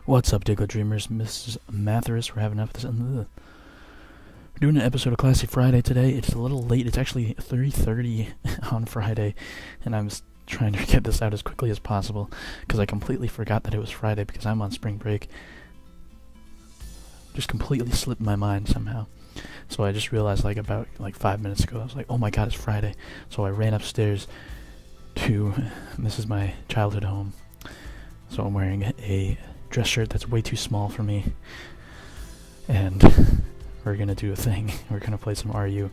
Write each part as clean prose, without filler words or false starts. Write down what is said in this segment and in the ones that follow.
What's up, Diggletdreamers? Mrs. Mathers, we're having up this. We're doing an episode of Classy Friday today. It's a little late. It's actually 3:30 on Friday, and I'm trying to get this out as quickly as possible because I completely forgot that it was Friday because I'm on spring break. Just completely slipped my mind somehow. So I just realized about 5 minutes ago, I was like, oh my god, it's Friday. So I ran upstairs to, this is my childhood home. So I'm wearing a dress shirt that's way too small for me. And we're going to do a thing. We're going to play some RU with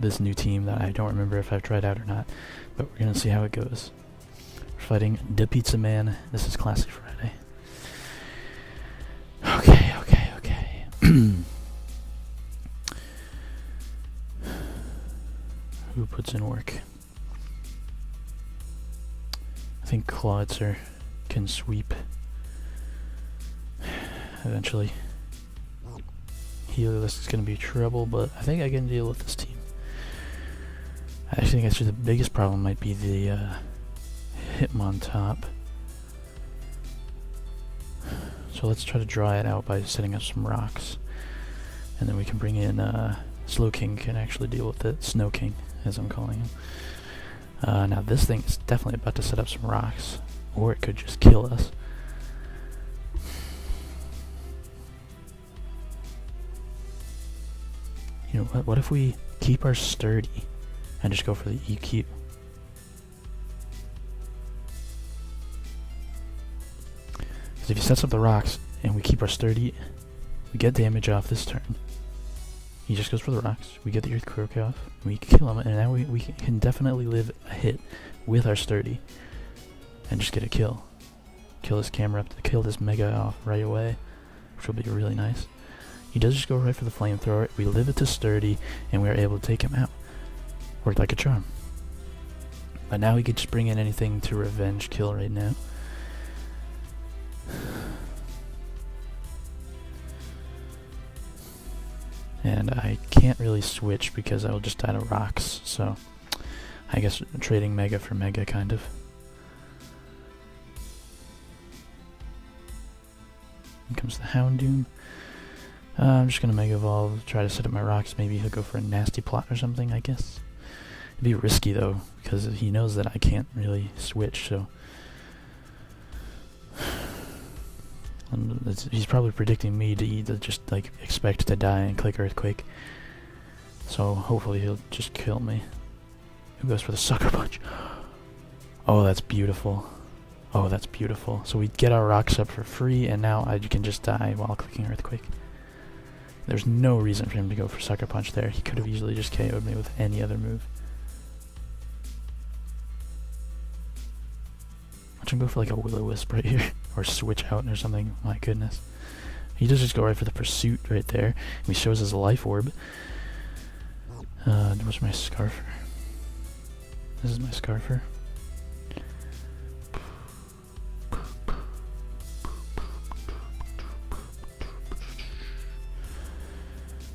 this new team that I don't remember if I've tried out or not. But we're going to see how it goes. We're fighting the Pizza Man. This is Classy Friday. Okay. Who puts in work? I think Clawitzer can sweep eventually. Helios is going to be trouble, but I think I can deal with this team. I think actually the biggest problem might be the Hitmontop. So let's try to draw it out by setting up some rocks. And then we can bring in Slow King can actually deal with it. Snow King, as I'm calling him. Now this thing is definitely about to set up some rocks. Or it could just kill us. You know what if we keep our sturdy and just go for the EQ? Because if he sets up the rocks and we keep our sturdy, we get damage off this turn. He just goes for the rocks, we get the Earthquake off, we kill him, and now we can definitely live a hit with our sturdy and just get a kill. Kill this camera up, kill this Mega off right away, which will be really nice. He does just go right for the flamethrower, we live it to sturdy, and we are able to take him out. Worked like a charm. But now we could just bring in anything to revenge kill right now. And I can't really switch because I'll just die to rocks, so I guess trading Mega for Mega, kind of. Here comes the Houndoom. I'm just gonna Mega Evolve, try to set up my rocks, maybe he'll go for a nasty plot or something, I guess. It'd be risky though, because he knows that I can't really switch, so... he's probably predicting me to just expect to die and click Earthquake. So hopefully he'll just kill me. Who goes for the Sucker Punch? Oh, that's beautiful. Oh, that's beautiful. So we get our rocks up for free, and now I can just die while clicking Earthquake. There's no reason for him to go for Sucker Punch there. He could have easily just KO'd me with any other move. Watch him go for a Will-O-Wisp right here. Or switch out or something. My goodness. He does just go right for the Pursuit right there. And he shows his Life Orb. What's my Scarfer? This is my Scarfer.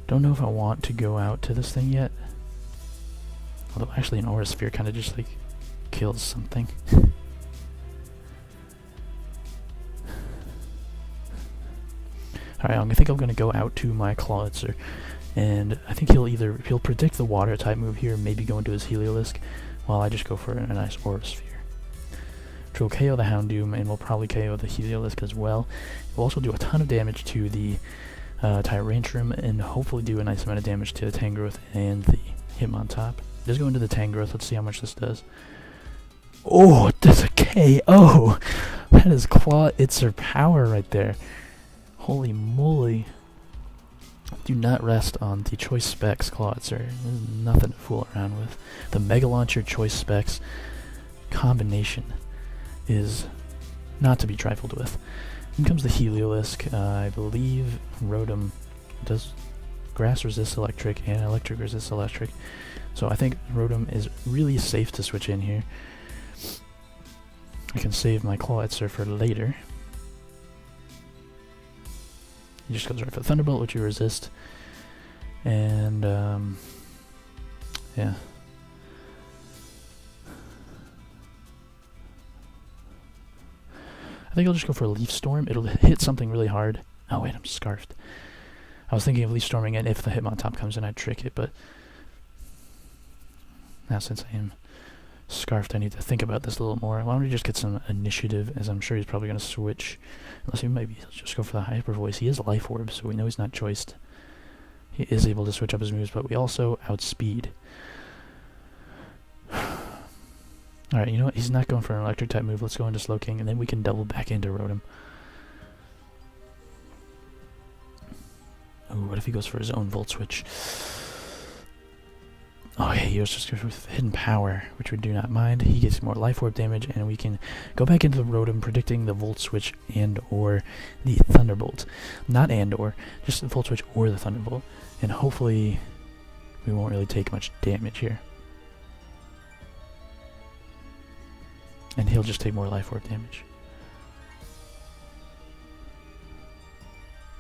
Don't know if I want to go out to this thing yet. Although actually an Aura Sphere kind of just kills something. Alright, I think I'm going to go out to my Clawitzer, and I think he'll predict the water type move here, maybe go into his Heliolisk, while I just go for a nice Aura Sphere. Which will KO the Houndoom, and we'll probably KO the Heliolisk as well. We'll also do a ton of damage to the Tyrantrum, and hopefully do a nice amount of damage to the Tangrowth and the Hitmontop. Let's go into the Tangrowth, let's see how much this does. Oh, it does a KO! That is Clawitzer power right there. Holy moly. Do not rest on the choice specs, Clawitzer. There's nothing to fool around with. The Mega Launcher choice specs combination is not to be trifled with. Then comes the Heliolisk. I believe Rotom does grass resist electric and electric resist electric. So I think Rotom is really safe to switch in here. I can save my Clawitzer for later. He just goes right for the Thunderbolt, which you resist. And, yeah. think I'll just go for a Leaf Storm. It'll hit something really hard. Oh wait, I'm Scarfed. I was thinking of Leaf Storming, and if the Hitmontop comes in, I'd trick it, but now since I am Scarfed, I need to think about this a little more. Why don't we just get some initiative, as I'm sure he's probably going to switch. Unless he maybe he'll just go for the Hyper Voice. He is Life Orb, so we know he's not choiced. He is able to switch up his moves, but we also outspeed. Alright, you know what? He's not going for an electric type move. Let's go into Slowking, and then we can double back into Rotom. Ooh, what if he goes for his own Volt Switch? Oh, yeah, he goes just with Hidden Power, which we do not mind. He gets more Life Orb damage, and we can go back into the Rotom, predicting the Volt Switch and or the Thunderbolt. Not and or, just the Volt Switch or the Thunderbolt. And hopefully we won't really take much damage here. And he'll just take more Life Orb damage.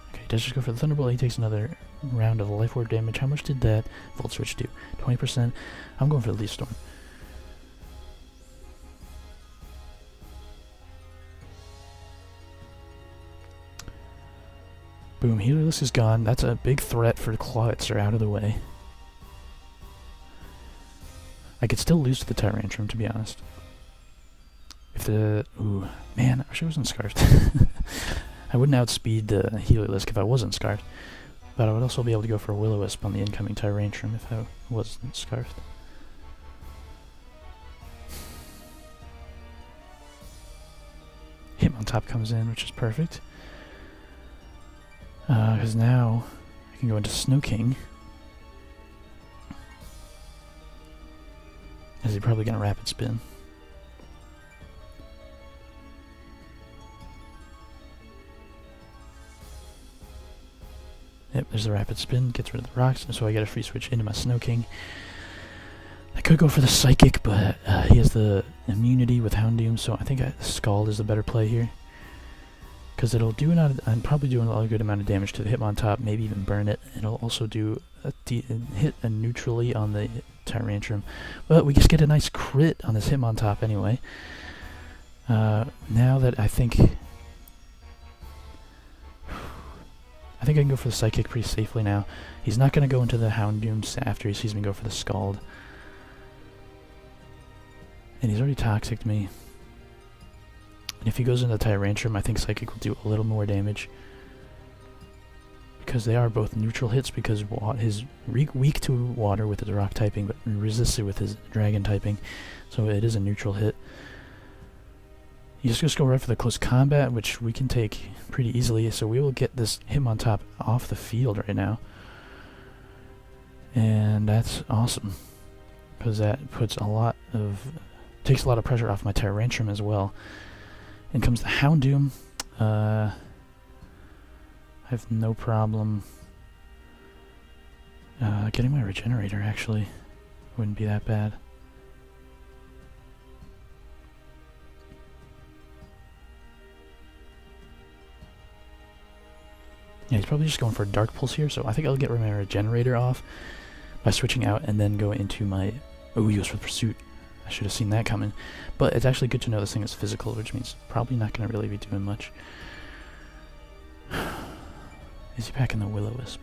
Okay, he does just go for the Thunderbolt. He takes another round of Life Orb damage. How much did that Volt Switch do? 20%. I'm going for the Leaf Storm. Boom, Healerless is gone. That's a big threat for Clawitzer out of the way. I could still lose to the Tyrantrum, to be honest. If the... Ooh, man, I wish I wasn't Scarfed. I wouldn't outspeed the Healerless if I wasn't Scarfed. But I would also be able to go for a Will-O-Wisp on the incoming Tyrantrum if I wasn't Scarfed. Hitmontop comes in, which is perfect. Because now I can go into Slowking. As he's probably going to Rapid Spin. Yep, there's the Rapid Spin, gets rid of the rocks, so I get a free switch into my Slowking. I could go for the Psychic, but he has the immunity with Houndoom, so I think Scald is the better play here. Because it'll do I'm probably doing a good amount of damage to the Hitmontop, maybe even burn it. It'll also do hit neutrally on the Tyrantrum. But we just get a nice crit on this Hitmontop anyway. Now that I think I can go for the Psychic pretty safely now. He's not going to go into the Houndoom after he sees me go for the Scald. And he's already Toxic'd me. And if he goes into the Tyrantrum, I think Psychic will do a little more damage. Because they are both neutral hits, because his weak to water with his rock typing, but resisted with his dragon typing. So it is a neutral hit. You just go right for the close combat, which we can take pretty easily. So we will get this Hitmontop off the field right now. And that's awesome. Because that puts takes a lot of pressure off my Tyrantrum as well. In comes the Houndoom. I have no problem getting my Regenerator, actually. Wouldn't be that bad. Yeah, he's probably just going for a Dark Pulse here, so I think I'll get my Regenerator off by switching out and then go into my... Oh, he goes for Pursuit. I should have seen that coming. But it's actually good to know this thing is physical, which means probably not going to really be doing much. Is he packing the Will-O-Wisp?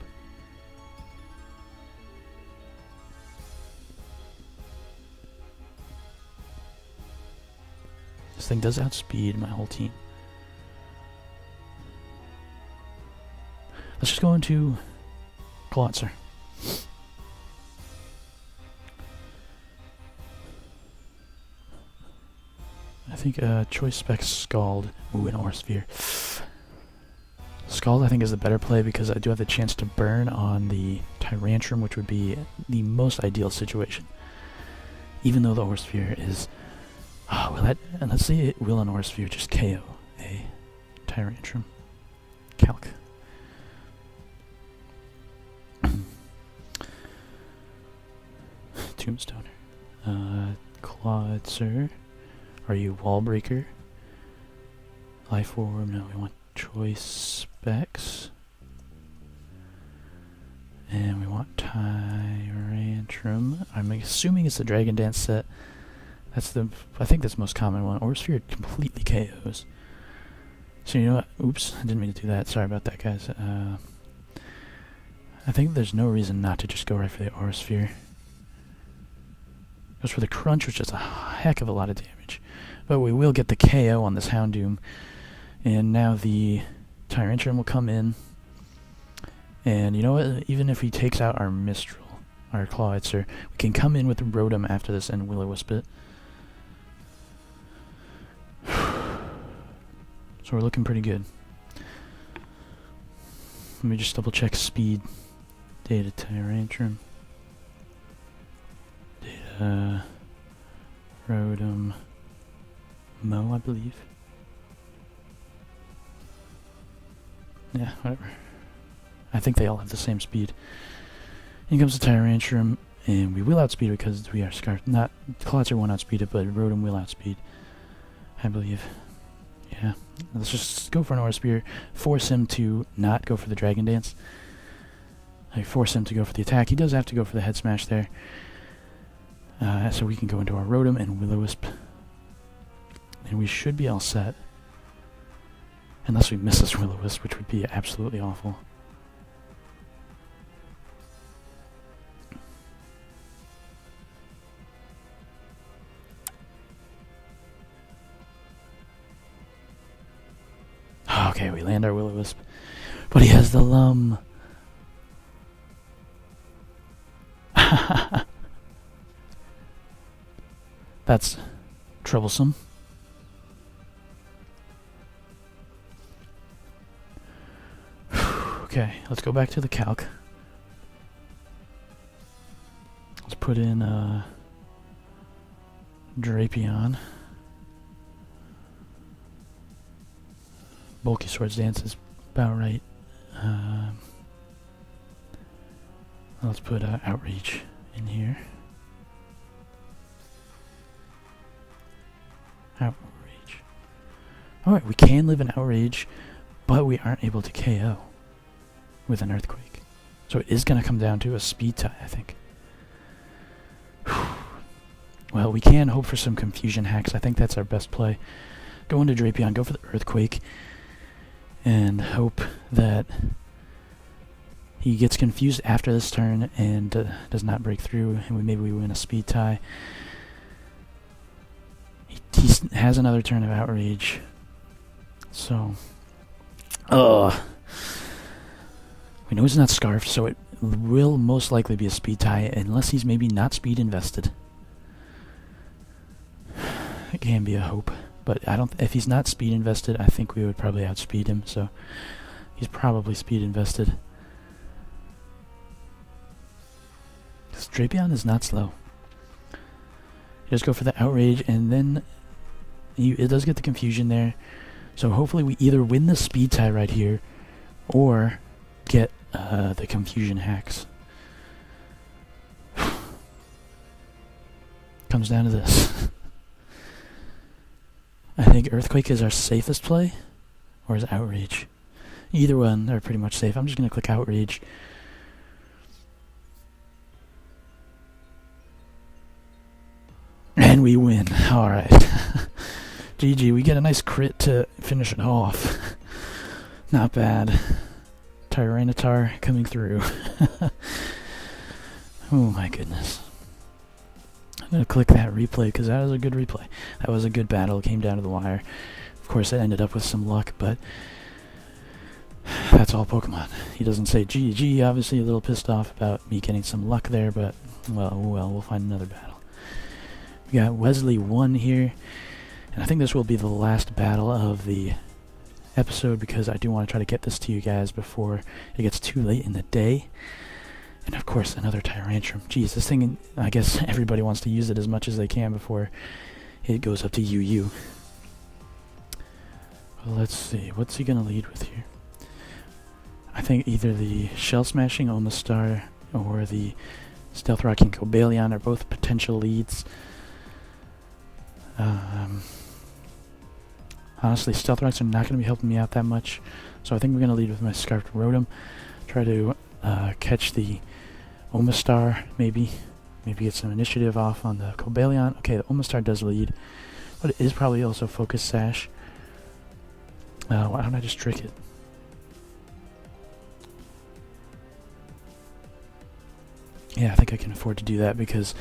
This thing does outspeed my whole team. Let's just go into Clawitzer. I think Choice Spec Scald. Ooh, an Aura Sphere. Scald I think is the better play because I do have the chance to burn on the Tyrantrum, which would be the most ideal situation. Even though the Aura Sphere is... Oh, will that... And let's see, will an Aura Sphere just KO a Tyrantrum? Calc. Tombstoner. Clawitzer. Are you Wall Breaker? Life Orb? No, we want Choice Specs. And we want Tyrantrum. I'm assuming it's the Dragon Dance set. That's the... I think that's the most common one. Aura Sphere completely KOs. So you know what? Oops, I didn't mean to do that. Sorry about that, guys. I think there's no reason not to just go right for the Aura Sphere. Goes for the Crunch, which is a heck of a lot of damage. But we will get the KO on this Houndoom. And now the Tyrantrum will come in. And you know what? Even if he takes out our Mistral, our Clawitzer, we can come in with the Rotom after this and Will-O-Wisp it. So we're looking pretty good. Let me just double check speed. Data Tyrantrum. Data Rotom Mo, I believe. Yeah, whatever. I think they all have the same speed. In comes the Tyrantrum, and we will outspeed it because we are Scarf. Not Clawitzer won't outspeed it, but Rotom will outspeed, I believe. Yeah, let's just go for an Aura Spear. Force him to not go for the Dragon Dance. I force him to go for the attack. He does have to go for the Head Smash there. So we can go into our Rotom and Will-O-Wisp. And we should be all set. Unless we miss this Will-O-Wisp, which would be absolutely awful. Okay, we land our Will-O-Wisp. But he has the Lum. That's troublesome. Okay, let's go back to the calc. Let's put in Drapion. Bulky Swords Dance is about right. Let's put Outreach in here. Outrage. Alright, we can live in Outrage, but we aren't able to KO with an Earthquake. So it is going to come down to a speed tie, I think. Well, we can hope for some confusion hacks. I think that's our best play. Go into Drapion, go for the Earthquake, and hope that he gets confused after this turn and does not break through, and maybe we win a speed tie. He has another turn of Outrage. So, we know he's not Scarfed, so it will most likely be a speed tie, unless he's maybe not speed invested. It can be a hope, but I don't. If he's not speed invested, I think we would probably outspeed him. So he's probably speed invested. This Drapion is not slow. You just go for the Outrage, and then it does get the confusion there. So hopefully we either win the speed tie right here, or get the confusion hacks. Comes down to this. I think Earthquake is our safest play, or is Outrage? Either one are pretty much safe. I'm just going to click Outrage. And we win. Alright. GG, we get a nice crit to finish it off. Not bad. Tyranitar coming through. Oh my goodness. I'm going to click that replay because that was a good replay. That was a good battle. It came down to the wire. Of course, it ended up with some luck, but that's all Pokemon. He doesn't say GG. Obviously, a little pissed off about me getting some luck there, but well, we'll find another battle. We got Wesley 1 here, and I think this will be the last battle of the episode because I do want to try to get this to you guys before it gets too late in the day. And of course, another Tyrantrum. Jeez, this thing, I guess everybody wants to use it as much as they can before it goes up to UU. Well, let's see, what's he going to lead with here? I think either the Shell Smashing Omastar or the Stealth Rocking Cobalion are both potential leads. Honestly, Stealth Rocks are not going to be helping me out that much, so I think we're going to lead with my Scarfed Rotom. Try to catch the Omastar, maybe get some initiative off on the Cobalion. Okay, the Omastar does lead, but it is probably also Focus Sash. Why don't I just trick it? Yeah, I think I can afford to do that because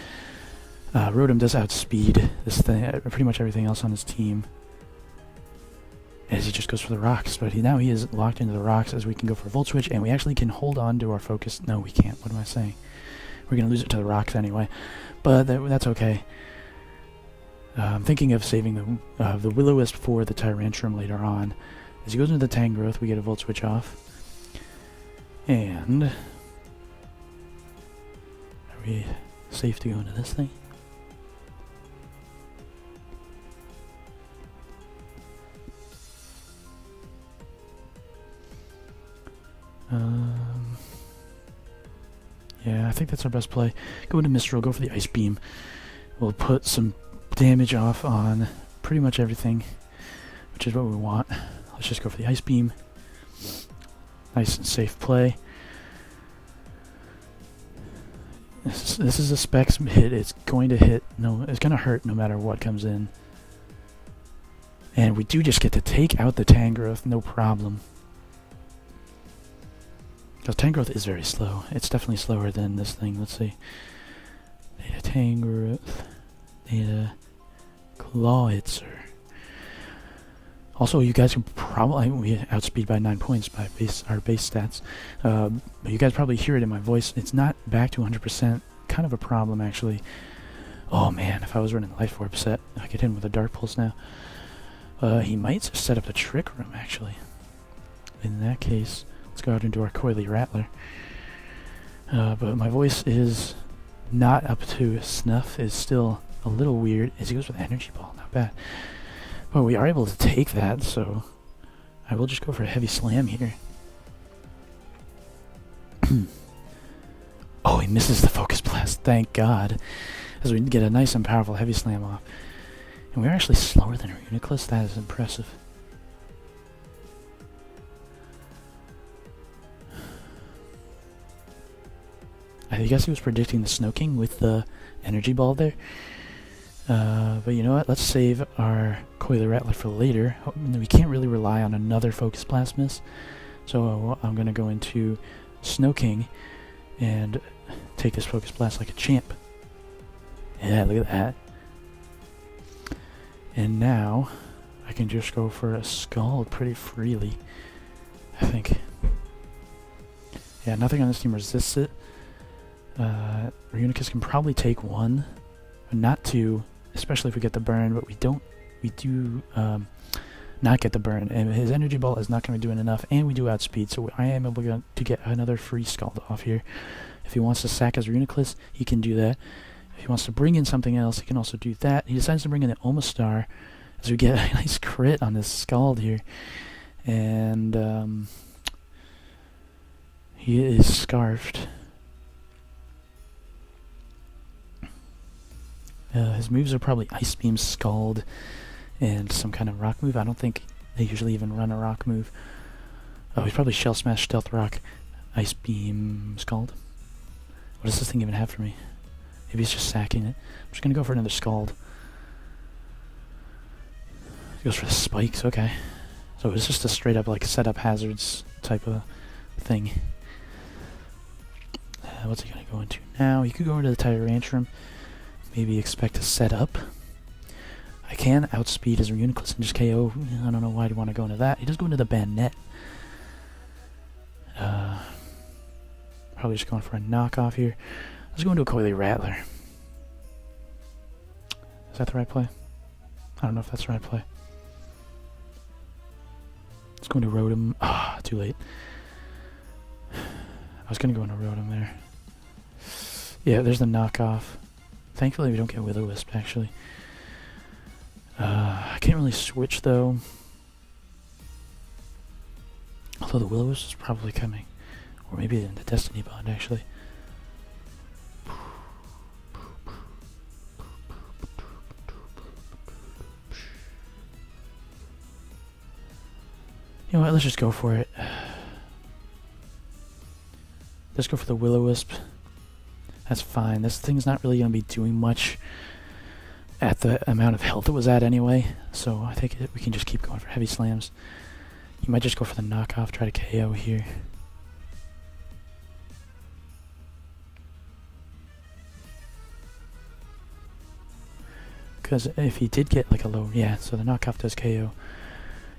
Rotom does outspeed this thing, pretty much everything else on his team. As he just goes for the rocks, but now he is locked into the rocks as we can go for a Volt Switch, and we actually can hold on to our focus. No, we can't. What am I saying? We're going to lose it to the rocks anyway, but that's okay. I'm thinking of saving the Will-O-Wisp for the Tyrantrum later on. As he goes into the Tangrowth, we get a Volt Switch off. And... are we safe to go into this thing? Yeah, I think that's our best play. Go into Mistral, go for the Ice Beam. We'll put some damage off on pretty much everything, which is what we want. Let's just go for the Ice Beam. Nice and safe play. This is a Specs hit. It's going to hit. No, it's going to hurt no matter what comes in. And we do just get to take out the Tangrowth, no problem. Because Tangrowth is very slow. It's definitely slower than this thing. Let's see. Data Tangrowth. Data Clawitzer. Also, you guys can probably... we outspeed by 9 points by our base stats. But you guys probably hear it in my voice. It's not back to 100%. Kind of a problem, actually. Oh, man. If I was running the Life Orb set, I could hit him with a Dark Pulse now. He might set up a Trick Room, actually. In that case... let's go out and do our Coily Rattler. But my voice is not up to snuff. It's still a little weird. As he goes with Energy Ball, not bad. But we are able to take that, so I will just go for a Heavy Slam here. Oh, he misses the Focus Blast. Thank God. As we get a nice and powerful Heavy Slam off. And we're actually slower than our Uniclus. That is impressive. I guess he was predicting the Snow King with the Energy Ball there. But you know what? Let's save our Coily Rattler for later. We can't really rely on another Focus Blast miss. So I'm going to go into Snow King and take this Focus Blast like a champ. Yeah, look at that. And now I can just go for a Scald pretty freely, I think. Yeah, nothing on this team resists it. Reunicus can probably take one, but not two, especially if we get the burn, but we do not get the burn, and his Energy Ball is not going to be doing enough, and we do outspeed, so I am able to get another free Scald off here. If he wants to sack his Reuniclus, he can do that. If he wants to bring in something else, he can also do that. He decides to bring in the Omastar, as we get a nice crit on this Scald here, and he is scarfed. His moves are probably Ice Beam, Scald, and some kind of rock move. I don't think they usually even run a rock move. Oh, he's probably Shell Smash, Stealth Rock, Ice Beam, Scald. What does this thing even have for me? Maybe he's just sacking it. I'm just going to go for another Scald. He goes for the spikes, okay. So it's just a straight up like setup hazards type of thing. What's he going to go into now? He could go into the Tyrantrum. Maybe expect to set up. I can outspeed his Reuniclus and just KO. I don't know why I'd want to go into that. He does go into the Bayonet. Probably just going for a knockoff here. Let's go into a Coily Rattler. Is that the right play? I don't know if that's the right play. Let's go into Rotom. Ah, too late. I was going to go into Rotom there. Yeah, there's the knockoff. Thankfully, we don't get Will-O-Wisp, actually. I can't really switch, though. Although the Will-O-Wisp is probably coming. Or maybe in the Destiny Bond, actually. You know what, let's just go for it. Let's go for the Will-O-Wisp. That's fine. This thing's not really going to be doing much at the amount of health it was at anyway, so I think we can just keep going for Heavy Slams. He might just go for the knockoff, try to KO here. Because if he did get like a low, yeah, so the knockoff does KO.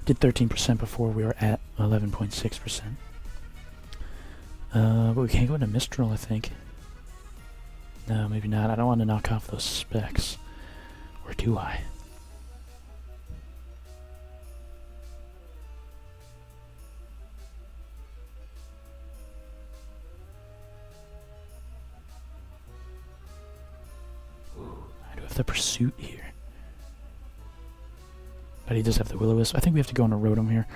Did 13% before, we were at 11.6%. But we can't go into Mistral, I think. No, maybe not. I don't want to knock off those specs. Or do I? I do have the Pursuit here. But he does have the Will-O-Wisp. I think we have to go on a Rotom here.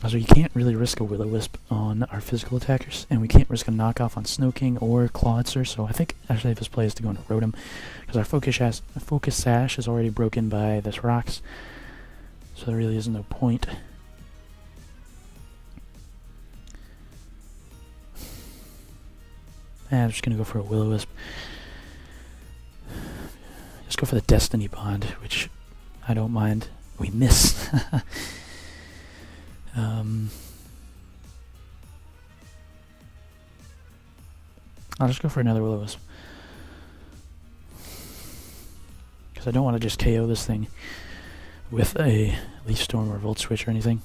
So you can't really risk a Will-O-Wisp on our physical attackers, and we can't risk a knockoff on Snoking or Clawitzer, so I think our safest play is to go into Rotom, because our Focus Sash is already broken by this Rocks, so there really is no point. I'm just going to go for a Will-O-Wisp. Just go for the Destiny Bond, which I don't mind. We miss. I'll just go for another Will-O-Wisp. Because I don't want to just KO this thing with a Leaf Storm or Volt Switch or anything.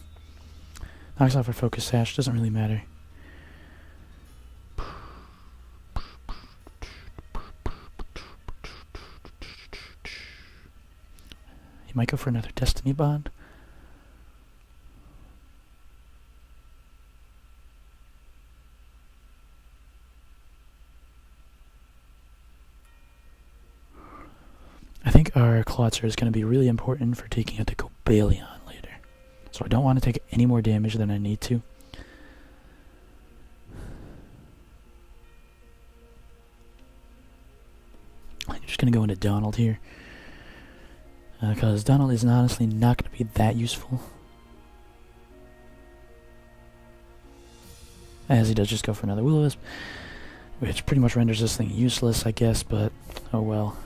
Knocks off our Focus Sash, doesn't really matter. He might go for another Destiny Bond. I think our Clawitzer is going to be really important for taking out the Cobalion later. So I don't want to take any more damage than I need to. I'm just going to go into Donald here. Because Donald is honestly not going to be that useful. As he does just go for another Will-O-Wisp, which pretty much renders this thing useless, I guess, but oh well.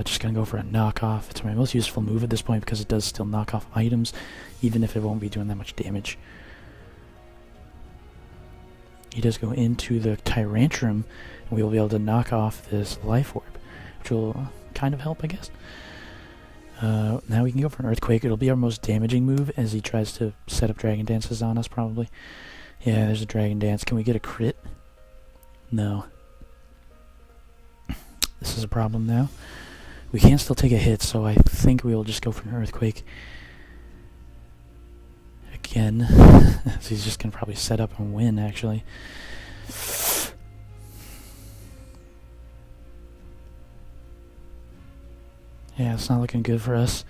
Just gonna go for a knockoff. It's my most useful move at this point because it does still knock off items, even if it won't be doing that much damage. He does go into the Tyrantrum, and we will be able to knock off this Life Orb, which will kind of help, I guess. Now we can go for an Earthquake. It'll be our most damaging move as he tries to set up Dragon Dances on us, probably. Yeah, there's a Dragon Dance. Can we get a crit? No. This is a problem now. We can still take a hit, so I think we will just go for an Earthquake. Again. So he's just going to probably set up and win, actually. Yeah, it's not looking good for us.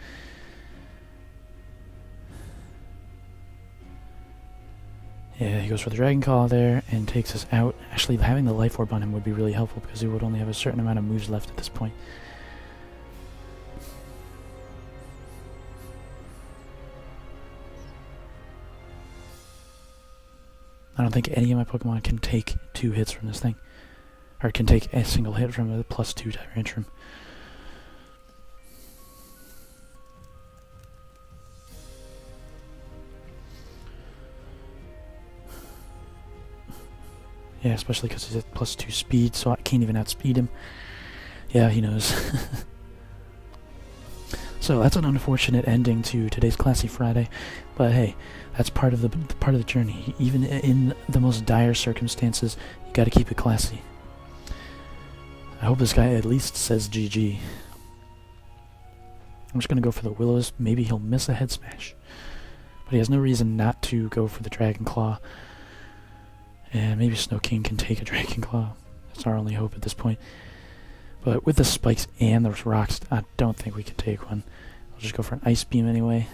Yeah, he goes for the Dragon Claw there and takes us out. Actually, having the Life Orb on him would be really helpful because he would only have a certain amount of moves left at this point. I don't think any of my Pokemon can take 2 hits from this thing. Or can take a single hit from a +2 Tyrantrum. Yeah, especially because he's at +2 speed, so I can't even outspeed him. Yeah, he knows. So that's an unfortunate ending to today's Classy Friday, but hey, that's part of the journey. Even in the most dire circumstances, you got to keep it classy. I hope this guy at least says GG. I'm just gonna go for the Will-O-Wisp. Maybe he'll miss a Head Smash, but he has no reason not to go for the Dragon Claw. And maybe Snow King can take a Dragon Claw. That's our only hope at this point. But with the Spikes and the Rocks, I don't think we can take one. I'll just go for an Ice Beam anyway.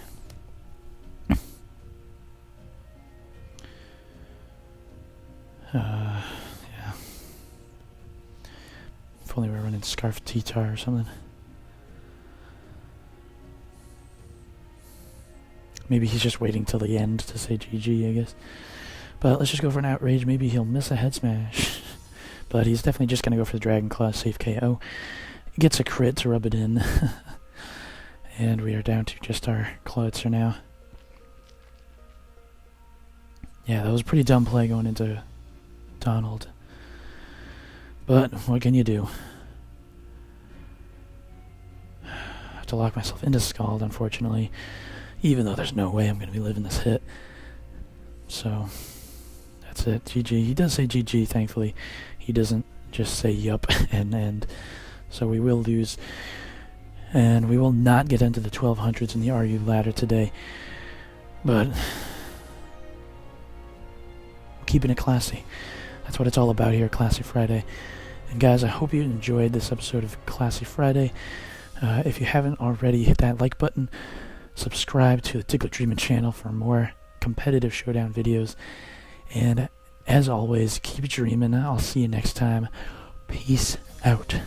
Yeah. If only we were running Scarf T-Tar or something. Maybe he's just waiting till the end to say GG, I guess. But let's just go for an Outrage. Maybe he'll miss a Head Smash. But he's definitely just going to go for the Dragon Claw, safe KO. Gets a crit to rub it in. And we are down to just our Clawitzer now. Yeah, that was a pretty dumb play going into Donald. But what can you do? I have to lock myself into Scald, unfortunately, even though there's no way I'm going to be living this hit. So, that's it. GG. He does say GG, thankfully. He doesn't just say yup and end. So we will lose. And we will not get into the 1200s in the RU ladder today. But keeping it classy. That's what it's all about here, Classy Friday. And guys, I hope you enjoyed this episode of Classy Friday. If you haven't already, hit that like button. Subscribe to the Diggletdreams channel for more competitive showdown videos. And as always, keep dreaming. I'll see you next time. Peace out.